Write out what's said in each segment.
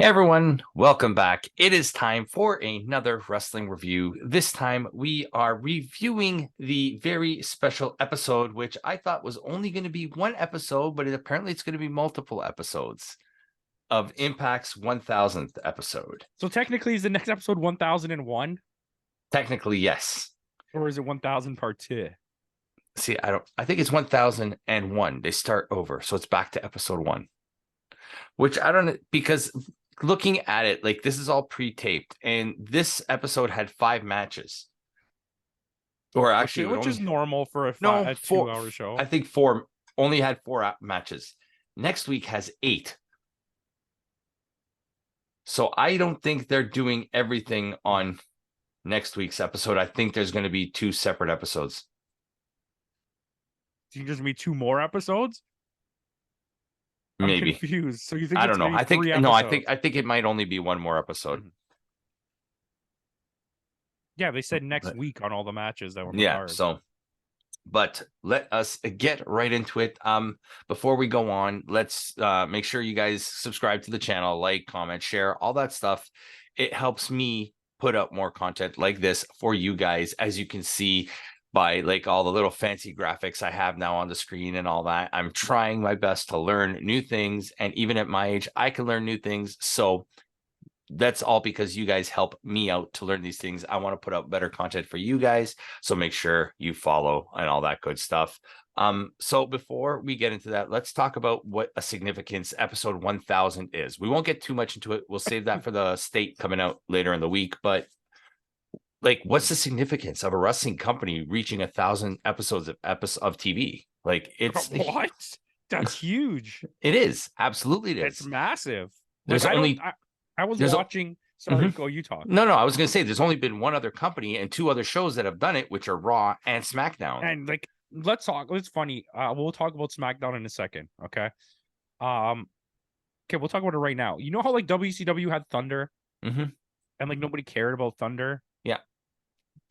Hey everyone, welcome back. It is time for another wrestling review. This time we are reviewing the very special episode, which I thought was only going to be one episode, but apparently it's going to be multiple episodes of Impact's 1000th episode. So technically, is the next episode 1001? Technically, yes. Or is it 1000 part 2? See, I think it's 1001. They start over, so it's back to episode 1. Which I don't know, because looking at it, like, this is all pre-taped, and this episode had 5 matches. Or actually, which is normal for a 2-hour show. I think 4 only had 4 matches. Next week has 8. So I don't think they're doing everything on next week's episode. I think there's going to be 2 separate episodes. Do you think there's going to be 2 more episodes? Maybe. I'm confused. So you think I don't know. I think it might only be 1 more episode. Mm-hmm. Yeah, they said next week on all the matches that were card. So, but let us get right into it. Before we go on, let's make sure you guys subscribe to the channel, like, comment, share, all that stuff. It helps me put up more content like this for you guys, as you can see by like all the little fancy graphics I have now on the screen and all that. I'm trying my best to learn new things, and even at my age, I can learn new things. So that's all because you guys help me out to learn these things. I want to put out better content for you guys, so make sure you follow and all that good stuff. So before we get into that, let's talk about what a significance episode 1000 is. We won't get too much into it. We'll save that for the state coming out later in the week, but like, what's the significance of a wrestling company reaching 1,000 episodes of TV? Like, it's what? That's huge. It is. Absolutely, it is. It's massive. There's like, I was watching. Sorry, go. You talk. No, I was going to say there's only been 1 other company and 2 other shows that have done it, which are Raw and SmackDown. And like, let's talk. It's funny. We'll talk about SmackDown in a second. Okay. Okay, we'll talk about it right now. You know how like WCW had Thunder, and like nobody cared about Thunder. Yeah.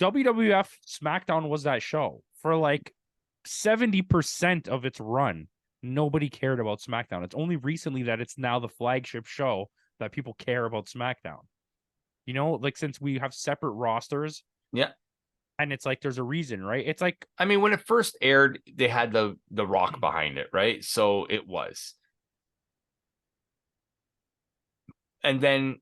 WWF SmackDown was that show for like 70% of its run. Nobody cared about SmackDown. It's only recently that it's now the flagship show that people care about SmackDown. You know, like since we have separate rosters. Yeah. And it's like there's a reason, right? It's like, I mean, when it first aired, they had the Rock behind it, right? So it was. And then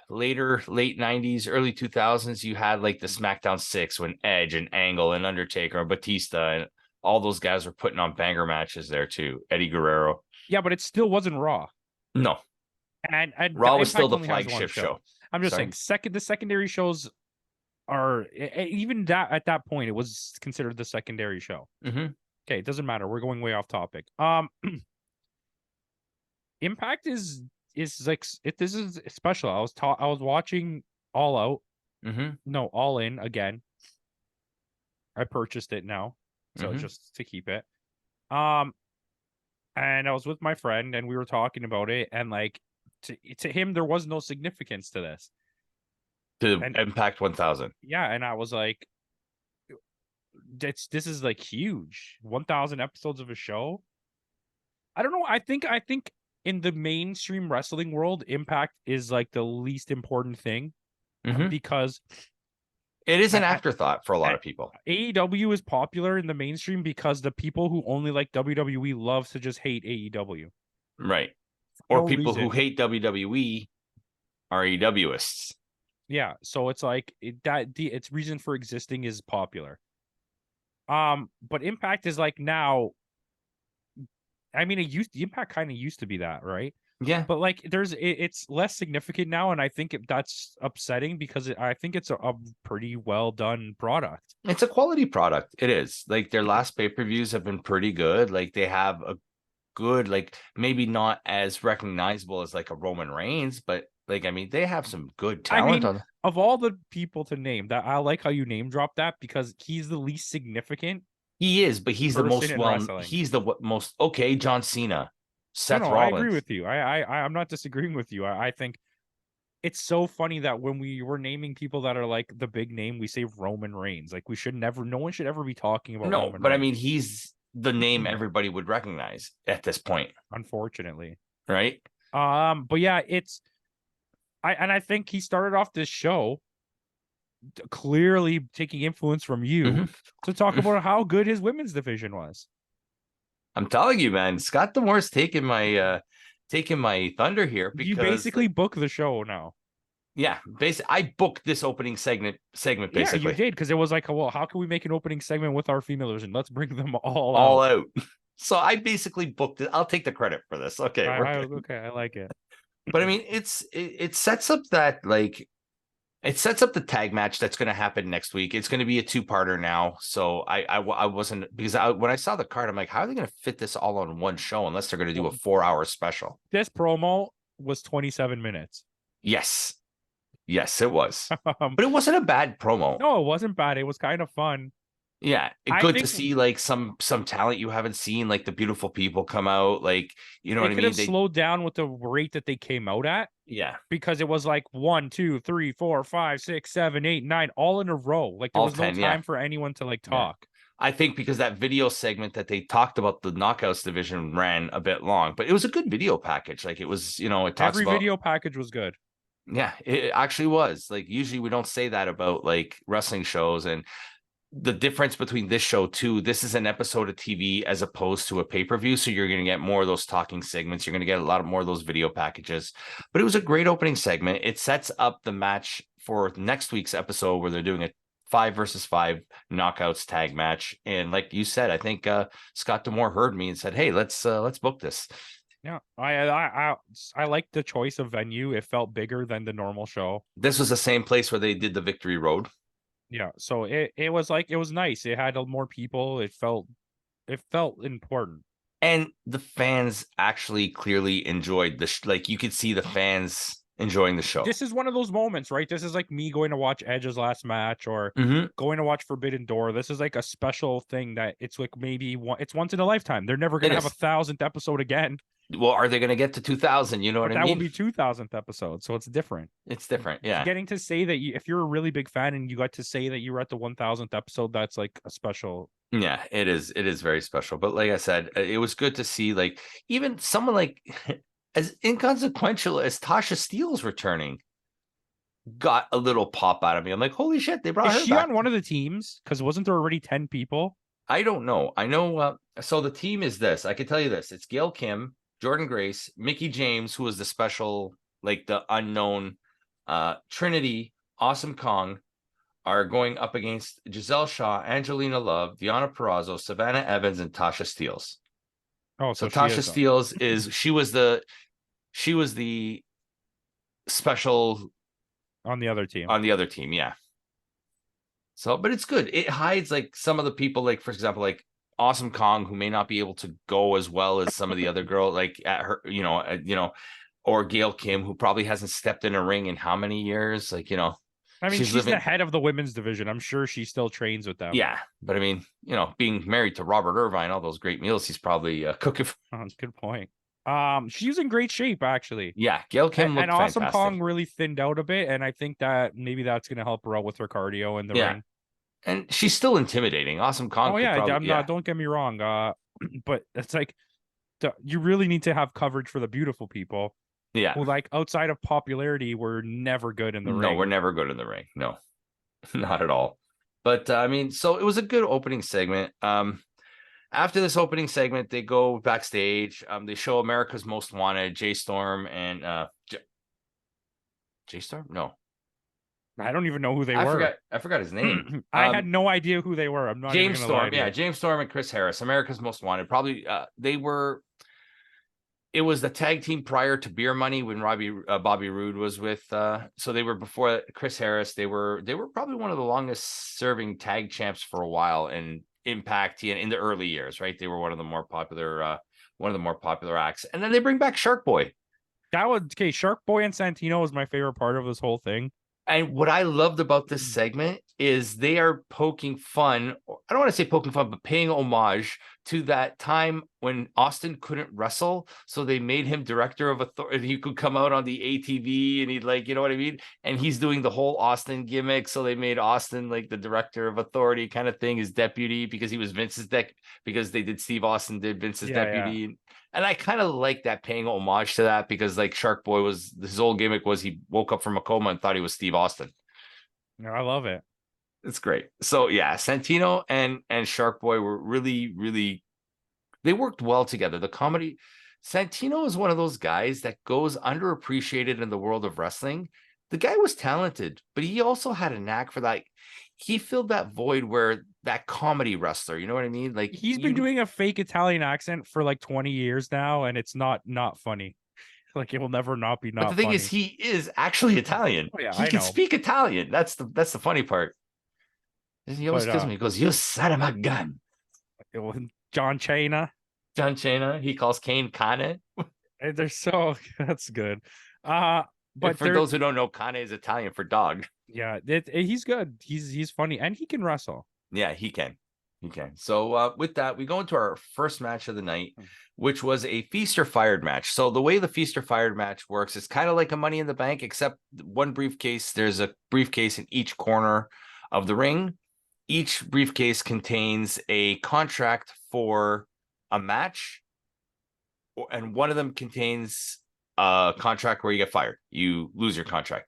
later, late 90s, early 2000s, you had like the SmackDown 6 when Edge and Angle and Undertaker and Batista and all those guys were putting on banger matches there too. Eddie Guerrero. Yeah, but it still wasn't Raw. No. And Raw was still the flagship show. I'm just saying, the secondary shows are, even that at that point, it was considered the secondary show. Okay, it doesn't matter. We're going way off topic. Impact is like, this is special. I was watching All Out. No, All In again. I purchased it now, so just to keep it. And I was with my friend, and we were talking about it, and like to him, there was no significance to this. Impact 1000. Yeah, and I was like, this is like huge. 1000 episodes of a show. I don't know. I think in the mainstream wrestling world, Impact is like the least important thing because it is an afterthought for a lot of people. AEW is popular in the mainstream because the people who only like WWE love to just hate AEW. Right. Or people who hate WWE are AEWists. Yeah, so it's like its reason for existing is popular. But Impact is like now. I mean, the Impact kind of used to be that, right? Yeah. But like, it's less significant now, and I think that's upsetting because I think it's a pretty well done product. It's a quality product. It is. Like, their last pay-per-views have been pretty good. Like, they have a good, like, maybe not as recognizable as like a Roman Reigns, but like, I mean, they have some good talent. Of all the people to name, that I like how you name drop that, because he's the least significant. He is, but he's the most he's the most okay. John Cena, Seth Rollins. I agree with you. I'm not disagreeing with you. I think it's so funny that when we were naming people that are like the big name, we say Roman Reigns. Like, no one should ever be talking about Roman Reigns. I mean, he's the name everybody would recognize at this point. Unfortunately. Right? But yeah, it's I think he started off this show clearly taking influence from you to talk about how good his women's division was. I'm telling you, man, Scott D'Amore's taking my thunder here because you basically book the show now. Yeah, basically, I booked this opening segment basically. Yeah, you did, because it was like, well, how can we make an opening segment with our female division? Let's bring them all out. So I basically booked it. I'll take the credit for this. Okay, okay, I like it. But I mean, it sets up that, like, it sets up the tag match that's going to happen next week. It's going to be a 2-parter now. So I wasn't, because when I saw the card, I'm like, how are they going to fit this all on one show unless they're going to do a 4-hour special? This promo was 27 minutes. Yes, it was. But it wasn't a bad promo. No, it wasn't bad. It was kind of fun. Yeah, good to see, like, some talent you haven't seen, like the beautiful people come out, like, you know what I mean? They could have slowed down with the rate that they came out at. Yeah, because it was like 1, 2, 3, 4, 5, 6, 7, 8, 9, all in a row. Like there was no time for anyone to like talk. Yeah. I think because that video segment that they talked about the Knockouts division ran a bit long, but it was a good video package. Like, it was, it talks every about, video package was good. Yeah, it actually was. Like, usually we don't say that about like wrestling shows. And the difference between this show too, this is an episode of TV as opposed to a pay-per-view, so you're going to get more of those talking segments, you're going to get a lot more of those video packages. But it was a great opening segment. It sets up the match for next week's episode, where they're doing a 5 versus 5 knockouts tag match. And like you said, I think Scott D'Amore heard me and said, hey, let's book this. Yeah, I like the choice of venue. It felt bigger than the normal show. This was the same place where they did the Victory Road. Yeah, so it was like, it was nice. It had more people. It felt important. And the fans actually clearly enjoyed the like, you could see the fans enjoying the show. This is one of those moments, right? This is like me going to watch Edge's last match, or going to watch Forbidden Door. This is like a special thing that it's like maybe it's once in a lifetime. They're never going to have a 1,000th episode again. Well, are they going to get to 2,000? You know what I mean? That would be 2,000th episode, so it's different. It's different, yeah. Getting to say that if you're a really big fan and you got to say that you were at the 1,000th episode, that's like a special. Yeah, it is. It is very special. But like I said, it was good to see, like, even someone like as inconsequential as Tasha Steelz returning got a little pop out of me. I'm like, holy shit, they brought her back. Is she on one of the teams? Because wasn't there already 10 people? I don't know. I know. So the team is this. I can tell you this. It's Gail Kim, Jordan Grace, Mickey James, who was the special, like the unknown, Trinity, Awesome Kong, are going up against Giselle Shaw, Angelina Love, Deonna Purrazzo, Savannah Evans, and Tasha Steelz. Oh, so Tasha Steelz she was the special on the other team. Yeah. So, but it's good. It hides like some of the people, like, for example, like Awesome Kong, who may not be able to go as well as some of the other girls, like at her, or Gail Kim, who probably hasn't stepped in a ring in how many years? Like, I mean, she's the head of the women's division. I'm sure she still trains with them. Yeah, but I mean, being married to Robert Irvine, all those great meals he's probably cooking for. Oh, that's a good point. She's in great shape, actually. Yeah, Gail Kim looked fantastic. Awesome Kong really thinned out a bit, and I think that maybe that's going to help her out with her cardio in the ring. And she's still intimidating. Awesome Kong. Oh yeah, don't get me wrong. But it's like, you really need to have coverage for the beautiful people. Yeah. Well, like, outside of popularity, we're never good in the ring. No, we're never good in the ring. No, not at all. But I mean, so it was a good opening segment. After this opening segment, they go backstage. They show America's Most Wanted, Jay Storm and Jay Storm? No. I don't even know who they were. I forgot his name. I had no idea who they were. I'm not James Storm. Yeah, James Storm and Chris Harris, America's Most Wanted. Probably it was the tag team prior to Beer Money when Bobby Roode was with. So they were before Chris Harris. They were probably one of the longest serving tag champs for a while in Impact in the early years, right? They were one of the more popular acts. And then they bring back Shark Boy. Shark Boy and Santino was my favorite part of this whole thing. And what I loved about this segment is they are poking fun. I don't want to say poking fun, but paying homage to that time when Austin couldn't wrestle, so they made him director of authority. He could come out on the ATV and he'd like, you know what I mean? And he's doing the whole Austin gimmick. So they made Austin like the director of authority kind of thing, his deputy, because he was Vince's because they did Steve Austin did Vince's deputy. And I kind of like that, paying homage to that, because like Shark Boy was his old gimmick was he woke up from a coma and thought he was Steve Austin. Yeah, I love it. It's great. So yeah, Santino and Shark Boy were really, really, they worked well together. The comedy, Santino is one of those guys that goes underappreciated in the world of wrestling. The guy was talented, but he also had a knack for that. He filled that void where that comedy wrestler, you know what I mean? Like He's been doing a fake Italian accent for like 20 years now, and it's not funny. Like it will never not be but the not thing funny. is, he is actually Italian. Oh, yeah, He I can know. speak Italian. That's the funny part. He always kills me. He goes, "You son of a gun." John Cena. John Cena. He calls Kane Kane. They're so that's good. But for those who don't know, Kane is Italian for dog. Yeah, he's good. He's funny, and he can wrestle. Yeah, he can. He can. So with that, we go into our first match of the night, which was a Feast or Fired match. So the way the Feast or Fired match works, it's kind of like a Money in the Bank, except one briefcase. There's a briefcase in each corner of the ring. Each briefcase contains a contract for a match, and one of them contains a contract where you get fired. You lose your contract.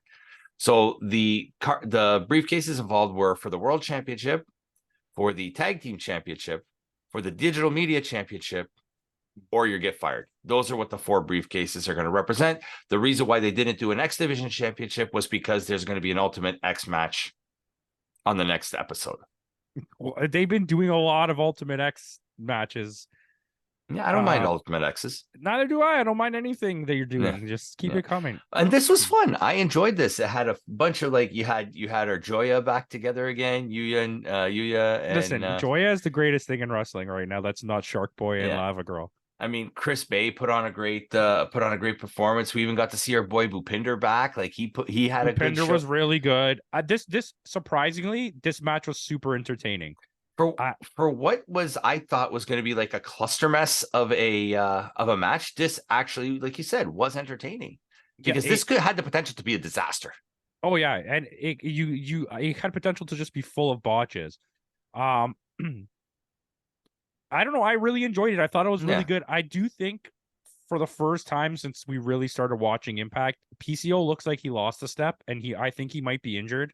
So the briefcases involved were for the World Championship, for the Tag Team Championship, for the Digital Media Championship, or you get fired. Those are what the 4 briefcases are going to represent. The reason why they didn't do an X Division Championship was because there's going to be an Ultimate X match on the next episode. Well, they've been doing a lot of Ultimate X matches. Yeah, I don't mind Ultimate X's. Neither do I. I don't mind anything that you're doing. Yeah. Just keep it coming. And this was fun. I enjoyed this. It had a bunch of like you had our Joya back together again. Yuya and listen, Joya is the greatest thing in wrestling right now. That's not Shark Boy and Lava Girl. I mean, Chris Bay put on a great performance. We even got to see our boy Bhupinder back. Like he had a good show. Bhupinder was really good. This surprisingly, this match was super entertaining. For what was I thought was going to be like a cluster mess of a match, this actually, like you said, was entertaining, because this had the potential to be a disaster. Oh yeah, and it had potential to just be full of botches. I don't know. I really enjoyed it. I thought it was really good. I do think for the first time since we really started watching Impact, PCO looks like he lost a step, and I think he might be injured.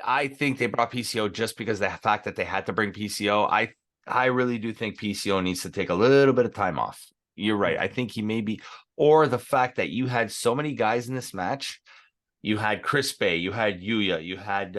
I think they brought PCO just because the fact that they had to bring PCO. I really do think PCO needs to take a little bit of time off. You're right. I think he may be, or the fact that you had so many guys in this match. You had Chris Bay, you had Yuya, you had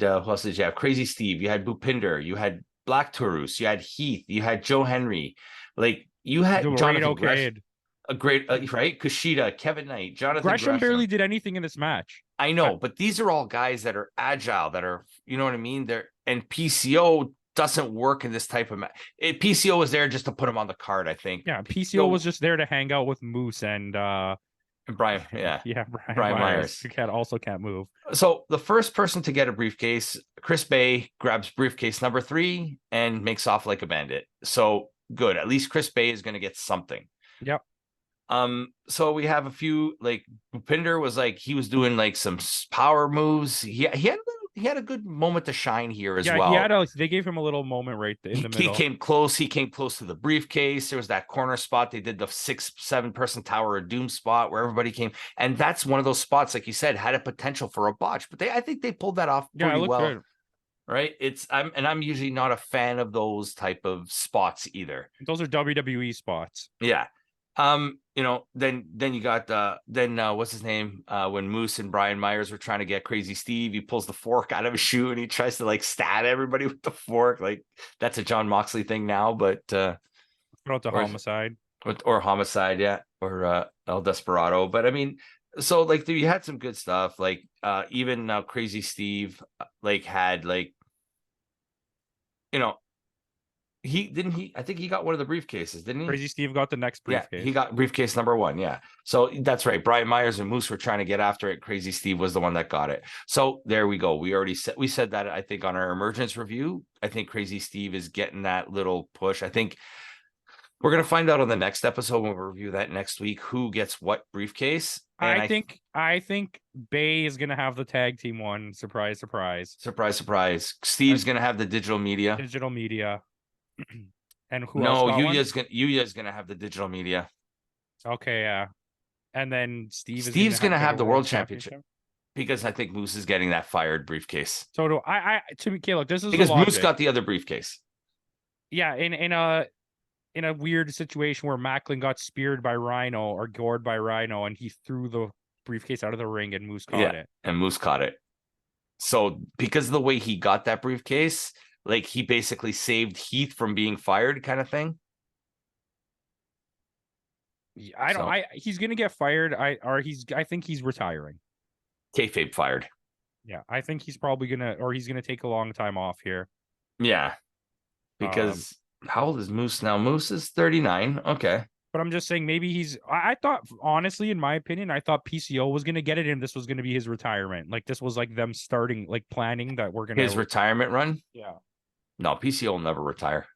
who else did you have? Crazy Steve, you had Bhupinder, you had Black Taurus, you had Heath, you had Joe Henry, like you had Jonathan Gresham, a great right? Kushida, Kevin Knight, Jonathan Gresham barely did anything in this match. I know, but these are all guys that are agile, that are, you know what I mean? And PCO doesn't work in this type of match. PCO was there just to put him on the card, I think. Yeah, PCO was just there to hang out with Moose and Brian, Brian Myers. Who also can't move. So the first person to get a briefcase, Chris Bay, grabs briefcase number 3 and makes off like a bandit. So good. At least Chris Bay is going to get something. Yep. So we have a few, like Bhupinder was like, he was doing like some power moves. He had a good moment to shine here as well. Yeah, they gave him a little moment right in the middle. He came close to the briefcase. There was that corner spot. They did the 6-7 person Tower of Doom spot where everybody came. And that's one of those spots, like you said, had a potential for a botch, but I think they pulled that off pretty well. Good. Right. I'm usually not a fan of those type of spots either. Those are WWE spots. Yeah. Then you got what's his name? When Moose and Brian Myers were trying to get Crazy Steve, he pulls the fork out of his shoe and he tries to like stab everybody with the fork. Like that's a John Moxley thing now, but Homicide. Or Homicide, yeah, or El Desperado. But I mean, so like you had some good stuff. Like even Crazy Steve like had like, I think he got one of the briefcases, didn't he? Crazy Steve got the next Yeah, briefcase. he got briefcase number 1. Yeah. So that's right. Brian Myers and Moose were trying to get after it. Crazy Steve was the one that got it. So there we go. We said that, I think, on our emergence review. I think Crazy Steve is getting that little push. I think we're going to find out on the next episode when we review that next week who gets what briefcase. And I think Bay is gonna have the tag team one. Surprise, surprise. Surprise, surprise. Steve's going to have the digital media. Digital media. And who No, else got one? Yuya's going to have the digital media. Okay, yeah. And then Steve's going to have the world championship because I think Moose is getting that fired briefcase. So do I to me, Caleb, this is because Moose got the other briefcase. Yeah, in a weird situation where Macklin got speared by Rhino or gored by Rhino, and he threw the briefcase out of the ring, and Moose caught it. And Moose caught it. So because of the way he got that briefcase, like he basically saved Heath from being fired, kind of thing. He's gonna get fired. I think he's retiring. Kayfabe fired. Yeah, I think he's probably he's gonna take a long time off here. Yeah, because how old is Moose now? Moose is 39. Okay. But I'm just saying maybe I thought, honestly, in my opinion, I thought PCO was going to get it and this was going to be his retirement. Like this was like them starting, like planning that we're going to. His retirement run? Yeah. No, PCO will never retire.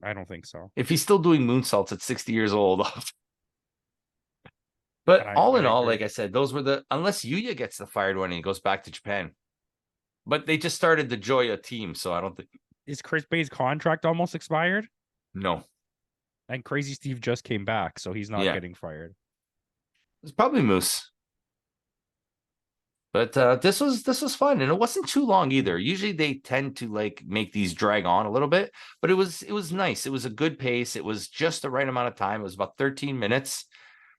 I don't think so. If he's still doing moonsaults at 60 years old. But all in all, like I said, those were unless Yuya gets the fired one and he goes back to Japan. But they just started the Joya team, so I don't think. Is Chris Bay's contract almost expired? No. And Crazy Steve just came back, so he's not getting fired. It's probably Moose. But this was fun, and it wasn't too long either. Usually they tend to like make these drag on a little bit, but it was nice. It was a good pace. It was just the right amount of time. It was about 13 minutes.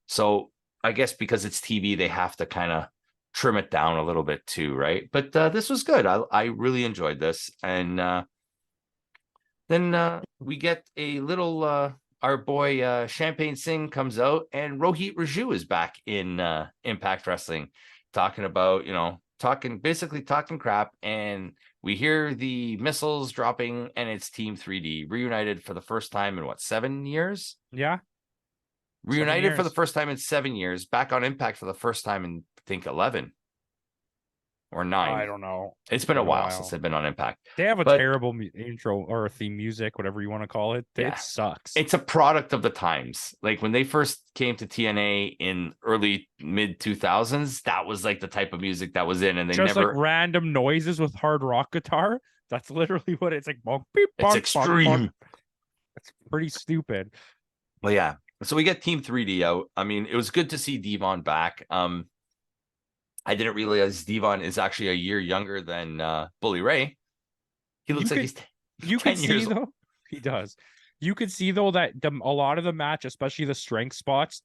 So I guess because it's TV, they have to kind of trim it down a little bit too, right? But this was good. I really enjoyed this, and then we get a little. Our boy Champagne Singh comes out, and Rohit Raju is back in Impact Wrestling, talking about, basically talking crap. And we hear the missiles dropping, and it's Team 3D reunited for the first time in 7 years? Yeah. Reunited for the first time in 7 years, back on Impact for the first time in, I think, 11 or 9. I don't know. It's been a while since they've been on Impact. They have a terrible intro or theme music, whatever you want to call it. It sucks. It's a product of the times. Like when they first came to TNA in early mid 2000s, that was like the type of music that was in, and they just never like random noises with hard rock guitar. That's literally what it's like. It's extreme. It's pretty stupid. Well, yeah. So we get Team 3D out. I mean, it was good to see Devon back. I didn't realize Devon is actually a year younger than Bully Ray. He looks like he's 10 years old. He does. You could see, though, that a lot of the match, especially the strength spots,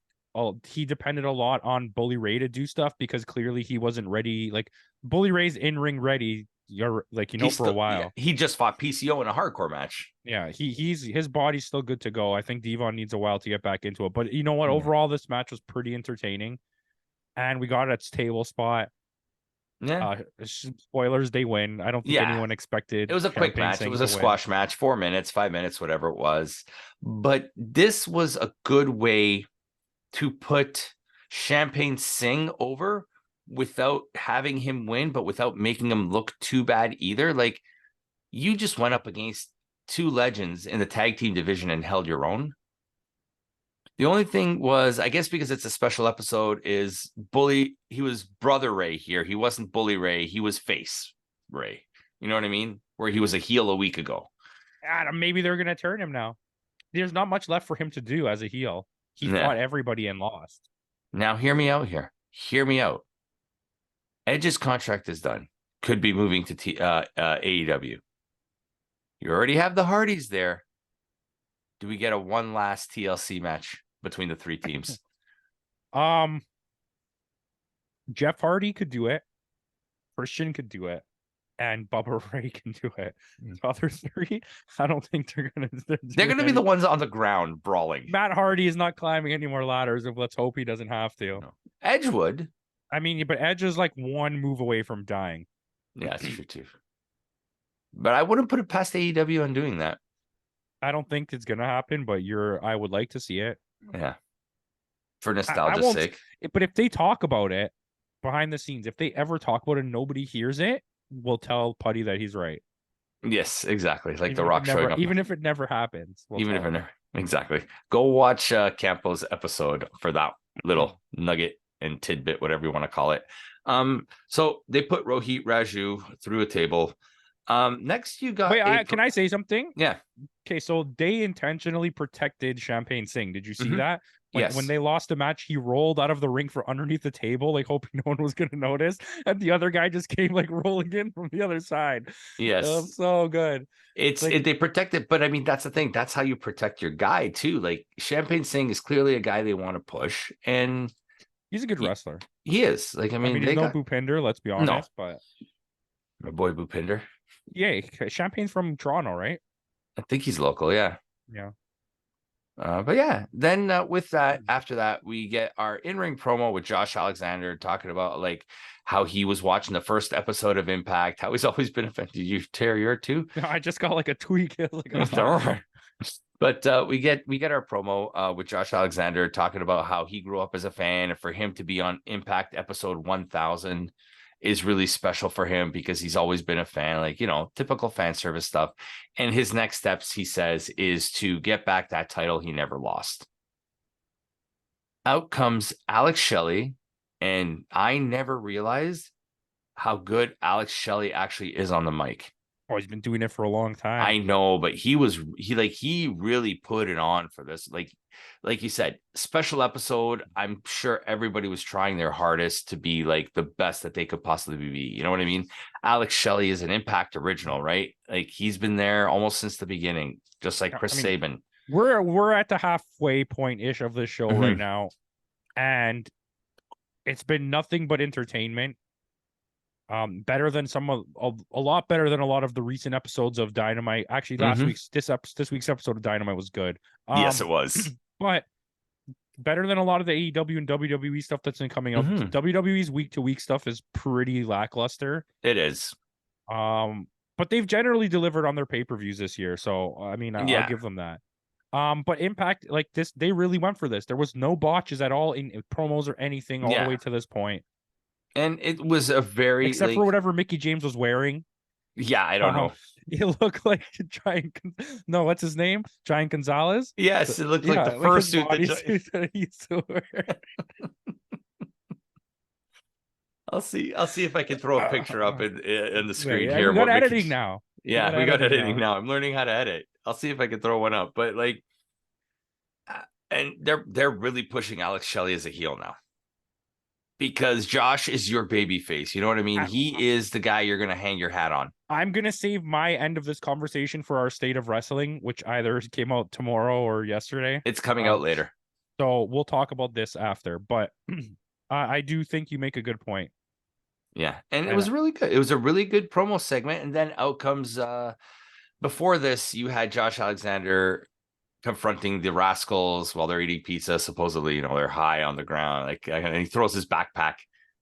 he depended a lot on Bully Ray to do stuff because clearly he wasn't ready. Like, Bully Ray's in-ring ready, for a while. Yeah, he just fought PCO in a hardcore match. Yeah, his body's still good to go. I think Devon needs a while to get back into it. But you know what? Overall, this match was pretty entertaining. And we got its table spot. Yeah. Spoilers, they win. I don't think anyone expected. It was a quick match. It was a squash match, 4 minutes, 5 minutes, whatever it was. But this was a good way to put Champagne Singh over without having him win, but without making him look too bad either. Like, you just went up against two legends in the tag team division and held your own. The only thing was, I guess because it's a special episode, is he was Brother Ray here. He wasn't Bully Ray. He was Face Ray. You know what I mean? Where he was a heel a week ago. Adam, maybe they're going to turn him now. There's not much left for him to do as a heel. He fought everybody and lost. Now, hear me out here. Hear me out. Edge's contract is done. Could be moving to AEW. You already have the Hardys there. Do we get a one last TLC match between the three teams? Jeff Hardy could do it. Christian could do it. And Bubba Ray can do it. The other three, I don't think they're gonna. They're gonna be the ones on the ground brawling. Matt Hardy is not climbing any more ladders, and let's hope he doesn't have to. No. Edge would. I mean, but Edge is like one move away from dying. Yeah, that's true too. But I wouldn't put it past AEW on doing that. I don't think it's gonna happen, but I would like to see it. Yeah, for I nostalgia's won't, sake. but if they talk about it behind the scenes, if they ever talk about it and nobody hears it, we'll tell Putty that he's right. Yes, exactly. Like The Rock showing up. Even if it never happens, we'll Even tell if I him. never exactly. Go watch Campo's episode for that little nugget and tidbit, whatever you want to call it. So they put Rohit Raju through a table. Next you got Wait, can I say something? Yeah. Okay, so they intentionally protected Champagne Singh. Did you see that? When Yes. they lost the match, he rolled out of the ring for underneath the table, like hoping no one was gonna notice, and the other guy just came like rolling in from the other side. Yes. So good. They protect it, but I mean that's the thing. That's how you protect your guy too. Like Champagne Singh is clearly a guy they want to push, and he's a good wrestler. He is. Like I mean he's they no got Bhupinder, let's be honest, but my boy Bhupinder. yeah, Champagne's from Toronto, right? I think he's local. Yeah. Yeah. But yeah, then with that, after that, we get our in-ring promo with Josh Alexander talking about like how he was watching the first episode of Impact, how he's always been offended. Did you tear your too? I just got like a tweak. But we get our promo with Josh Alexander talking about how he grew up as a fan, and for him to be on Impact episode 1000 is really special for him because he's always been a fan, like, you know, typical fan service stuff. And his next steps, he says, is to get back that title he never lost. Out comes Alex Shelley, and I never realized how good Alex Shelley actually is on the mic. Oh, he's been doing it for a long time. I know, but he really put it on for this. Like you said, special episode. I'm sure everybody was trying their hardest to be like the best that they could possibly be. You know what I mean? Alex Shelley is an Impact original, right? Like he's been there almost since the beginning, just like Chris Sabin. We're at the halfway point ish of this show right now, and it's been nothing but entertainment. Better than a lot better than a lot of the recent episodes of Dynamite. Actually, this week's episode of Dynamite was good. Yes, it was. But better than a lot of the AEW and WWE stuff that's been coming out. WWE's week to week stuff is pretty lackluster. It is. But they've generally delivered on their pay-per-views this year, so I mean, I'll give them that. But Impact, like this, they really went for this. There was no botches at all in promos or anything all the way to this point. And it was a very except for whatever Mickey James was wearing. Yeah, I don't know. It looked like Giant. No, what's his name? Giant Gonzalez. Yes, it looked like the first suit that he used to wear. I'll see if I can throw a picture up in the screen here. We got editing now. Yeah, we got editing now. I'm learning how to edit. I'll see if I can throw one up. But like, and they're really pushing Alex Shelley as a heel now. Because Josh is your baby face. You know what I mean? He is the guy you're going to hang your hat on. I'm going to save my end of this conversation for our State of Wrestling, which either came out tomorrow or yesterday. It's coming out later. So we'll talk about this after. But I do think you make a good point. Yeah. And it was really good. It was a really good promo segment. And then out comes, before this, you had Josh Alexander confronting the Rascals while they're eating pizza. Supposedly, you know, they're high on the ground. Like, and he throws his backpack,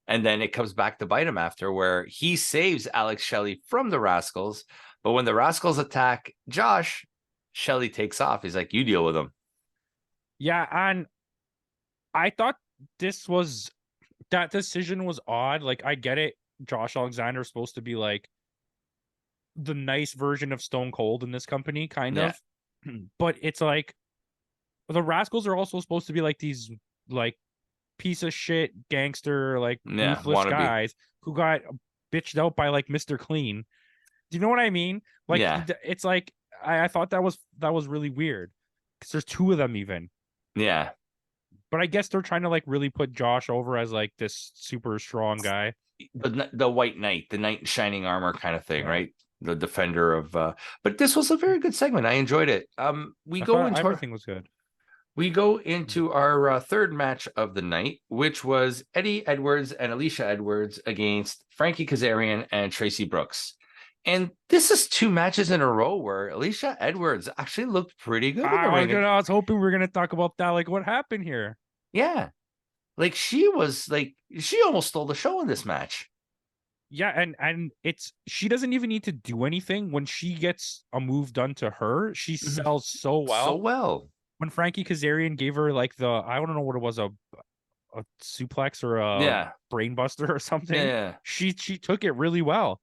and then it comes back to bite him after, where he saves Alex Shelley from the Rascals. But when the Rascals attack Josh, Shelley takes off. He's like, "You deal with them." Yeah, and I thought that decision was odd. Like, I get it. Josh Alexander is supposed to be like the nice version of Stone Cold in this company, kind of. But it's like the Rascals are also supposed to be like these like piece of shit gangster, like ruthless guys who got bitched out by like Mr. Clean. Do you know what I mean? Like, it's like I thought that was really weird because there's two of them even. Yeah. But I guess they're trying to like really put Josh over as like this super strong guy. The White Knight, the knight in shining armor kind of thing, right? The defender of but this was a very good segment. I enjoyed it. Everything was good. We go into our third match of the night, which was Eddie Edwards and Alicia Edwards against Frankie Kazarian and Tracy Brooks. And this is two matches in a row where Alicia Edwards actually looked pretty good. I was hoping we were gonna talk about that. Like, what happened here? Yeah. Like she almost stole the show in this match. Yeah, and she doesn't even need to do anything. When she gets a move done to her, she sells so So well. well. When Frankie Kazarian gave her like I don't know what it was, a suplex or a Yeah. brain buster or something, Yeah. she took it really well.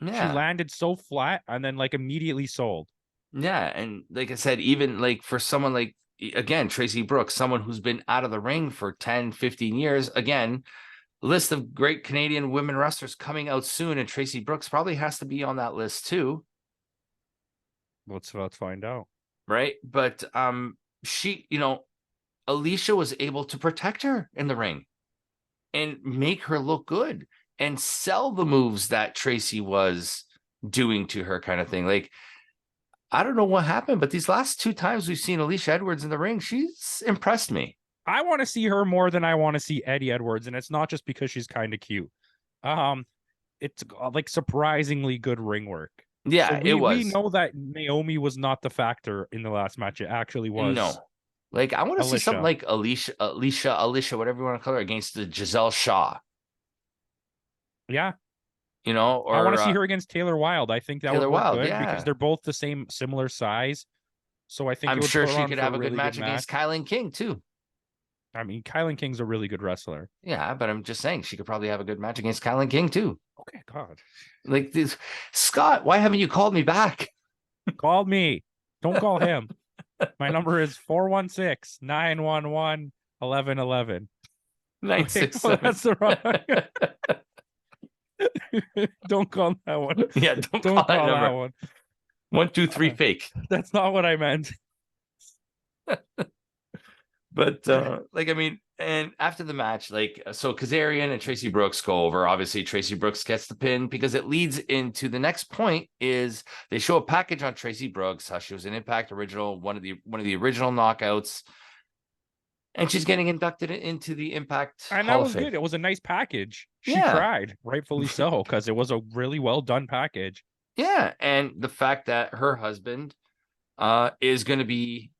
She Yeah. landed so flat and then like immediately sold. Yeah. And like I said, even like for someone like, again, Tracy Brooks, someone who's been out of the ring for 10, 15 years, again, list of great Canadian women wrestlers coming out soon, and Tracy Brooks probably has to be on that list too. Let's find out. Right. But she, Alicia was able to protect her in the ring and make her look good and sell the moves that Tracy was doing to her, kind of thing. Like, I don't know what happened, but these last 2 times we've seen Alicia Edwards in the ring, she's impressed me. I want to see her more than I want to see Eddie Edwards, and it's not just because she's kind of cute. It's like surprisingly good ring work. Yeah, So it we was. know that Naomi was not the factor in the last match. It actually was No. Like, I want to see something Alicia. like Alicia, whatever you want to call her, against the Giselle Shaw. Yeah. Or I want to see her against Taylor Wilde. I think that would Taylor work Wilde. good because Yeah. they're both the similar size. So I think I'm it would sure put her she on could for a have a good really good match match. against Kylan King too. I mean, Kylan King's a really good wrestler. Yeah, but I'm just saying she could probably have a good match against Kylan King too. Okay, God. Like this, Scott, why haven't you called me back? Call me. Don't call him. My number is 416-911-1111. 967. That's the wrong. Don't call that one. Yeah, don't Don't call that number. one. 123 fake. That's not what I meant. But like, I mean, and after the match, like, so Kazarian and Tracy Brooks go over. Obviously, Tracy Brooks gets the pin because it leads into the next point. Is they show a package on Tracy Brooks, how she was an Impact original, one of the original knockouts, and she's getting inducted into the Impact And Hall that of was Fame. good. It was a nice package. She Yeah. cried, rightfully so, because it was a really well done package. Yeah, and the fact that her husband is going to be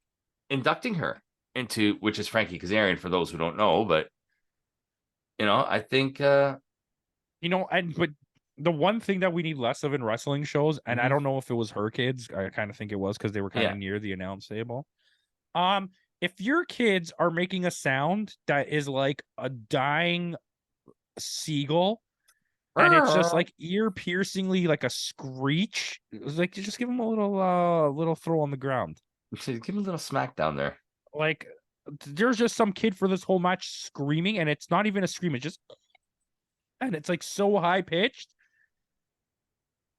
inducting her into, which is Frankie Kazarian, for those who don't know, but I think but the one thing that we need less of in wrestling shows, and I don't know if it was her kids, I kind of think it was because they were kind of near the announce table. If your kids are making a sound that is like a dying seagual, and it's just like ear piercingly like a screech, like just give them a little throw on the ground. Give him a little smack down there. Like there's just some kid for this whole match screaming, and it's not even a scream, it's just, and it's like so high pitched.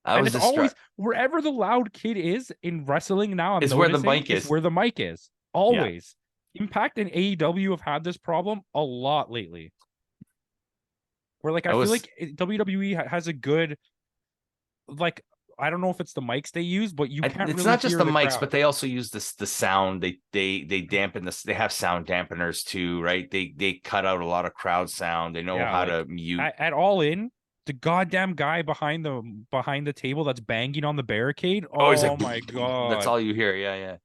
And it's always wherever the loud kid is in wrestling now. Is where the mic is. Where the mic is. Always. Yeah. Impact and AEW have had this problem a lot lately. Where like I feel like WWE has a good, like, I don't know if it's the mics they use, but it's really not just the mics, crowd. but they also use the sound. They dampen this. They have sound dampeners too, right? They cut out a lot of crowd sound. They know how to mute. At All In, the goddamn guy behind the table that's banging on the barricade. Oh my God. That's all you hear. Yeah.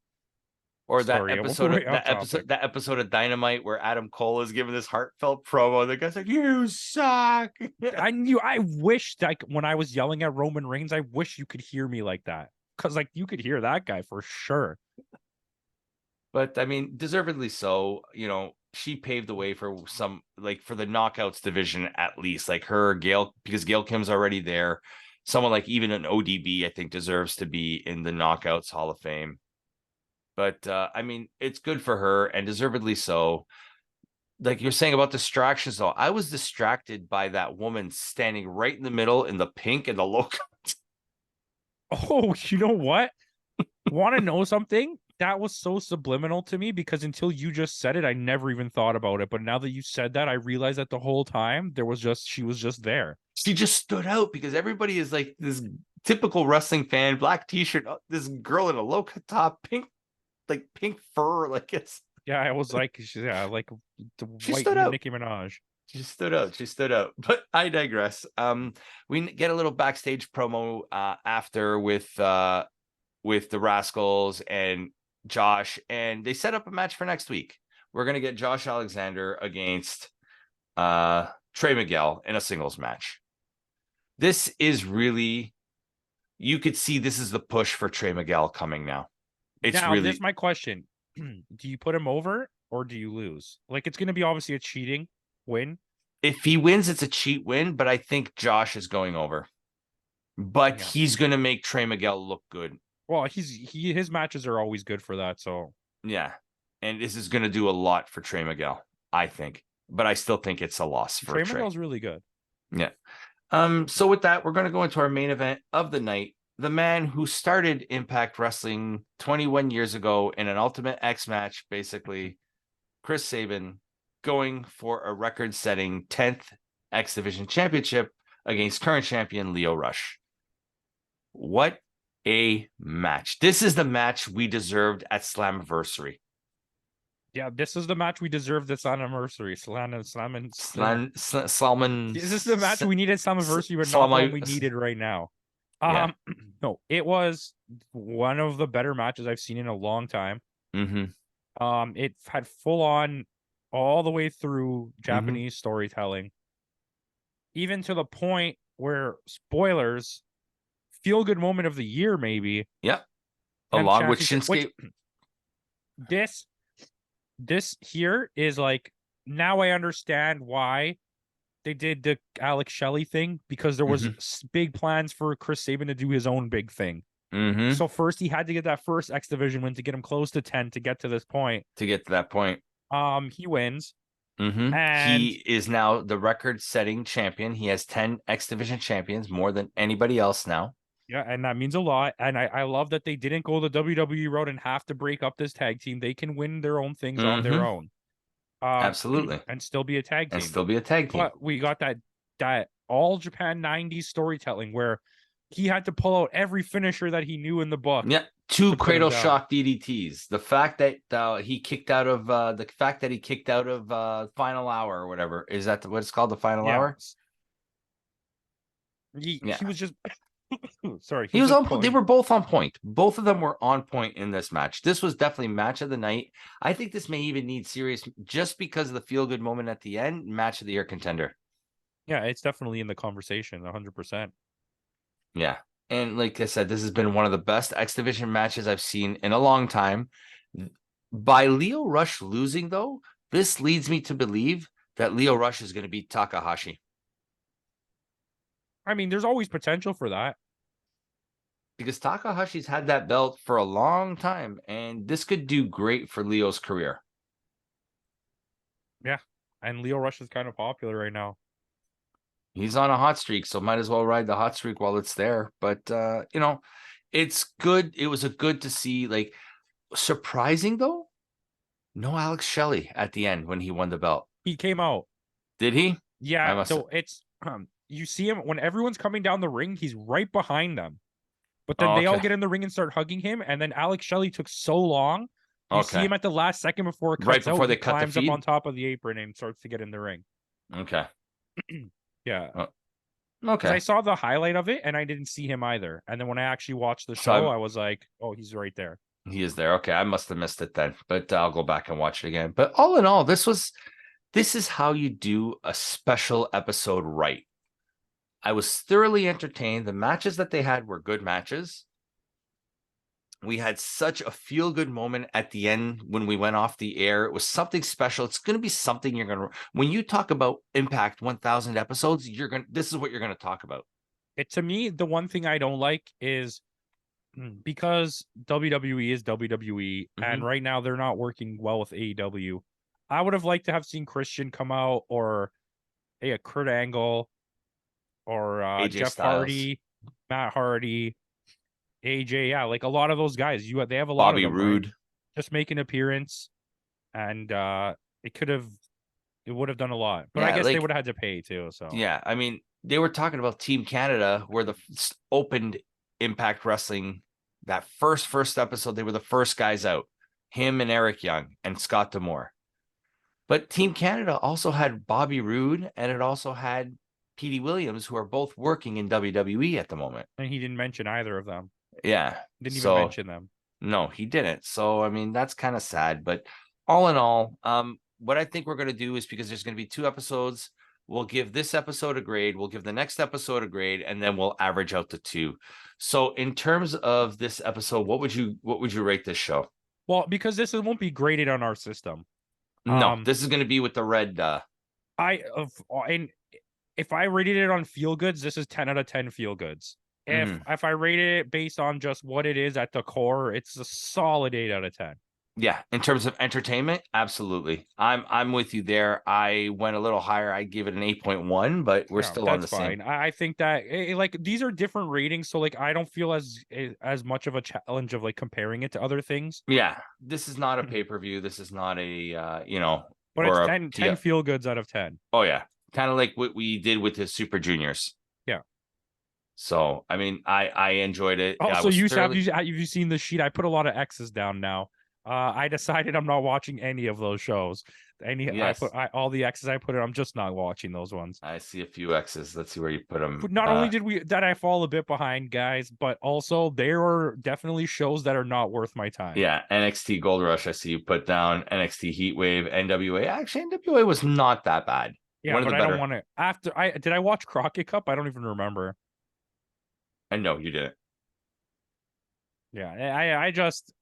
Or Sorry, that episode of Dynamite where Adam Cole is giving this heartfelt promo. The guy's like, "You suck." I wish, like, when I was yelling at Roman Reigns, I wish you could hear me like that, because like you could hear that guy for sure. But I mean, deservedly so. She paved the way for for the knockouts division, at least, like her, Gail, because Gail Kim's already there. Someone like even an ODB, I think, deserves to be in the Knockouts Hall of Fame. But I mean, it's good for her, and deservedly so. Like you're saying about distractions, though, I was distracted by that woman standing right in the middle in the pink and the logo. Oh, you know what? Want to know something? That was so subliminal to me, because until you just said it, I never even thought about it. But now that you said that, I realized that the whole time she was just there. She just stood out because everybody is like this typical wrestling fan, black t-shirt, this girl in a low cut top, pink fur, like it's. Yeah, I was like, like the white Nicki Minaj. She stood out. But I digress. We get a little backstage promo after with the Rascals and Josh, and they set up a match for next week. We're gonna get Josh Alexander against Trey Miguel in a singles match. this is really, you could see this is the push for Trey Miguel coming now. It's now, really, this is my question. Do you put him over or do you lose? Like, it's going to be obviously a cheating win. if he wins, it's a cheat win, but I think Josh is going over. But Yeah. he's going to make Trey Miguel look good. Well, his matches are always good for that, so. Yeah. And this is going to do a lot for Trey Miguel, I think. But I still think it's a loss for Trey Trey. Miguel's really good. Yeah. So with that, we're going to go into our main event of the night. The man who started Impact Wrestling 21 years ago in an Ultimate X match, basically, Chris Sabin, going for a record-setting 10th X Division Championship against current champion Lio Rush. What a match. This is the match we deserved at Slammiversary. Yeah, this is the match we deserved this anniversary. Salmon. This is the match we needed Slammiversary, but not the one we needed right now. Yeah. No, it was one of the better matches I've seen in a long time. Mm-hmm. It had full on all the way through Japanese storytelling, even to the point where, spoilers, feel good moment of the year, maybe. Yep. Along with Shinsuke. This here is like, now I understand why they did the Alex Shelley thing, because there was big plans for Chris Sabin to do his own big thing. So first he had to get that first X Division win to get him close to 10 to get to this point. To get to that point. He wins. And he is now the record-setting champion. He has 10 X Division champions, more than anybody else now. Yeah, and that means a lot. And I love that they didn't go the WWE road and have to break up this tag team. They can win their own things on their own. Absolutely. And still be a tag team. But we got that all Japan 90s storytelling where he had to pull out every finisher that he knew in the book. Yeah, 2 cradle shock DDTs. The fact that he kicked out of Final Hour or whatever, is that what it's called, the Final Hour? He was just sorry. He was on point. They were both on point. Both of them were on point in this match. This was definitely match of the night. I think this may even need serious, just because of the feel good moment at the end, match of the year contender. Yeah, it's definitely in the conversation, 100%. Yeah. And like I said, this has been one of the best X Division matches I've seen in a long time. By Lio Rush losing, though, this leads me to believe that Lio Rush is going to beat Takahashi. I mean, there's always potential for that. Because Takahashi's had that belt for a long time, and this could do great for Leo's career. Yeah, and Lio Rush is kind of popular right now. He's on a hot streak, so might as well ride the hot streak while it's there. But, it's good. It was good to see. Like, surprising, though, no Alex Shelley at the end when he won the belt. He came out. Did he? Yeah, so it's... you see him when everyone's coming down the ring, he's right behind them. But then they all get in the ring and start hugging him, and then Alex Shelley took so long. You see him at the last second before it cuts right before out, they climbs up on top of the apron and starts to get in the ring. Okay. Yeah. Okay. I saw the highlight of it, and I didn't see him either. And then when I actually watched the show, I was like, oh, he's right there. He is there. Okay, I must have missed it then, but I'll go back and watch it again. But all in all, this is how you do a special episode right. I was thoroughly entertained. The matches that they had were good matches. We had such a feel-good moment at the end when we went off the air. It was something special. It's going to be something you're going to... When you talk about Impact 1,000 episodes, this is what you're going to talk about. To me, the one thing I don't like is, because WWE is WWE, and right now they're not working well with AEW, I would have liked to have seen Christian come out, or a Kurt Angle, or Jeff Hardy, Matt Hardy, AJ. Yeah, like a lot of those guys. They have a lot of them, Roode, right? Just make an appearance, and it would have done a lot. But I guess they would have had to pay too. So yeah, I mean, they were talking about Team Canada, where the opened Impact Wrestling. That first episode, they were the first guys out. Him and Eric Young and Scott D'Amore. But Team Canada also had Bobby Roode, and it also had Petey Williams, who are both working in WWE at the moment. And he didn't mention either of them. Yeah. Didn't even mention them. No, he didn't. So, I mean, that's kind of sad. But all in all, what I think we're going to do is, because there's going to be 2 episodes, We'll give this episode a grade. We'll give the next episode a grade, and then we'll average out to 2. So in terms of this episode, what would you rate this show? Well, because this won't be graded on our system. No, this is going to be with the red. And if I rated it on feel goods, this is 10 out of 10 feel goods. If I rated it based on just what it is at the core, it's a solid 8 out of 10. Yeah, in terms of entertainment, absolutely. I'm with you there. I went a little higher. I gave it an 8.1, but we're still on the same. I think that like these are different ratings, so like I don't feel as much of a challenge of like comparing it to other things. Yeah, this is not a pay-per-view. This is not a but it's 10 feel goods out of 10. Oh yeah, kind of like what we did with the Super Juniors. Yeah. So I mean, I enjoyed it. Also, have you seen the sheet? I put a lot of X's down now. I decided I'm not watching any of those shows. All the X's I put in, I'm just not watching those ones. I see a few X's. Let's see where you put them. But not only did I fall a bit behind, guys, but also there are definitely shows that are not worth my time. Yeah, NXT Gold Rush, I see you put down. NXT Heatwave, NWA. Actually, NWA was not that bad. Yeah, but I don't want to. Did I watch Crockett Cup? I don't even remember. And no, you didn't. Yeah, I just.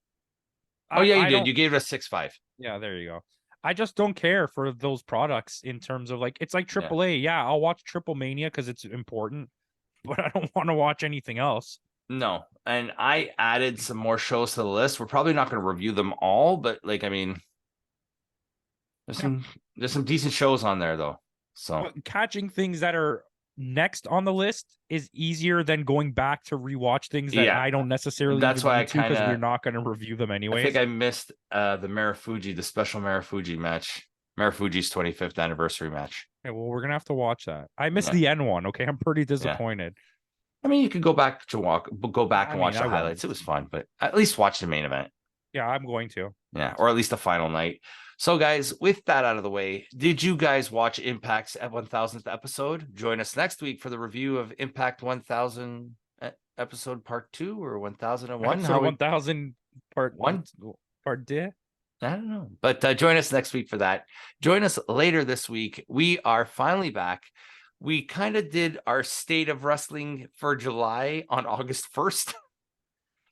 Oh yeah, you did. You gave it a 6.5. Yeah, there you go. I just don't care for those products in terms of like it's like AAA. Yeah, I'll watch Triple Mania because it's important, but I don't want to watch anything else. No, and I added some more shows to the list. We're probably not going to review them all, but like I mean, there's some decent shows on there though. So but catching things that are next on the list is easier than going back to rewatch things that I don't necessarily. That's why because we're not going to review them anyway. I think I missed the special Marufuji match, Marufuji's 25th anniversary match. Okay, well, we're gonna have to watch that. I missed the N one. Okay, I'm pretty disappointed. I mean, you could go back and watch the highlights. It was fun, but at least watch the main event. Yeah, I'm going to. Yeah, or at least the final night. So, guys, with that out of the way, did you guys watch Impact's 1000th episode? Join us next week for the review of Impact 1000 episode part 2 or 1001. So 1000 part 1 part D. I don't know, but join us next week for that. Join us later this week. We are finally back. We kind of did our state of wrestling for July on August 1st.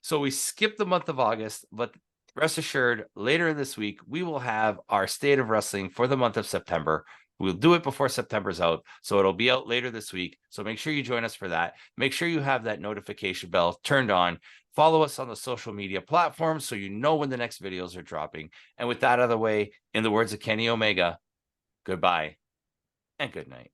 So we skipped the month of August, but rest assured, later this week, we will have our state of wrestling for the month of September. We'll do it before September's out, so it'll be out later this week. So make sure you join us for that. Make sure you have that notification bell turned on. Follow us on the social media platforms so you know when the next videos are dropping. And with that out of the way, in the words of Kenny Omega, goodbye and good night.